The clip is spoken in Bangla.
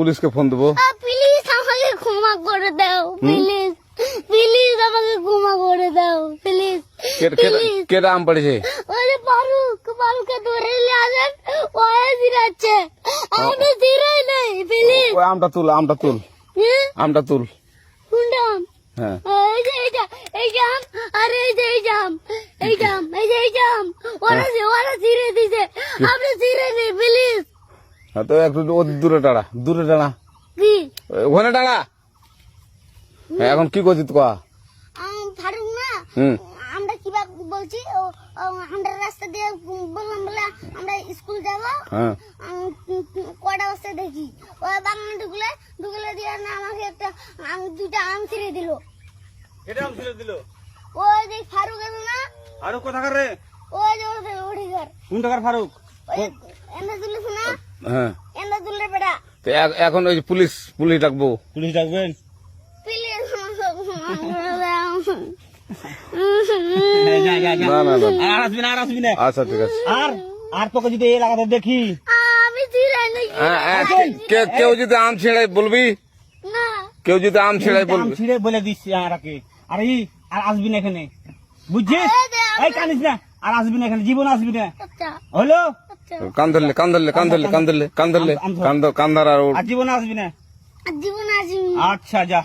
পুলিশকে ফোন দেবো। প্লিজ আমাকে ক্ষমা করে দাও, প্লিজ প্লিজ আমাকে ক্ষমা করে দাও, প্লিজ প্লিজ। কে আম পড়েছে? ওই যে ফারুককে ধরে নিয়ে আসেন, ও জিরাচ্ছে, আমি জিরাই নাই, প্লিজ। ওই আমটা তুল, আমটা তুল, আমটা তুল। কোনটা আম? হ্যাঁ এই যে এই যে আম, আর এই যে এই যে আম, এই যে আম, এই যে এই যে আম, ওরা জিরে দিছে, আপনি জিরে নেই, প্লিজ। হ্যাঁ, তো একটু দূরে দাঁড়া, দূরে দাঁড়া, কি ওখানে দাঁড়া। হ্যাঁ, এখন কি করছিস তুই? ফারুক না, হুম আমরা কিবা বলছি, আমরা রাস্তা দিয়ে বললাম বলে আমরা স্কুল যাবো, হ্যাঁ কটা বস্তা দেখি ওই বাগানে ঢুকলে দিয়ে না আমাকে একটা দুইটা আম ছিঁড়ে দিল। এটা আম ছিঁড়ে দিল? ওই যে ফারুক আছে না, আরো কোথাকার রে? ওই যে ওঠিকার, কোন টাকার ফারুক? ওই এন্দা তুলিস না, হ্যাঁ। এন্দা তুললে বেটা, তো এখন ওই যে পুলিশ ডাকবো। পুলিশ ডাকবেন? প্লিজ যা যা যা, না না না, আর আসবি না, আর আসবি না। আচ্ছা ঠিক আছে। আর তোকে যদি এই এলাকাতে দেখি, আমি ছিঁড়াই নাকি কেউ যদি আম ছিঁড়াই বলবি, না, কেউ যদি আম ছিঁড়াই আম বলবি। ছিঁড়ে বলে দিচ্ছি আর আর আসবি না এখানে, বুঝছিস? এই কানিস না, আর আসবি না এখানে, জীবন আসবি না, আচ্ছা হলো? আচ্ছা, কান ধরলে, কান ধরলে, কান ধরলে, কান ধরলে, কান ধরলে, কান ধর আর ওর আর জীবন আসবি না। জীবন আসি। আচ্ছা যা।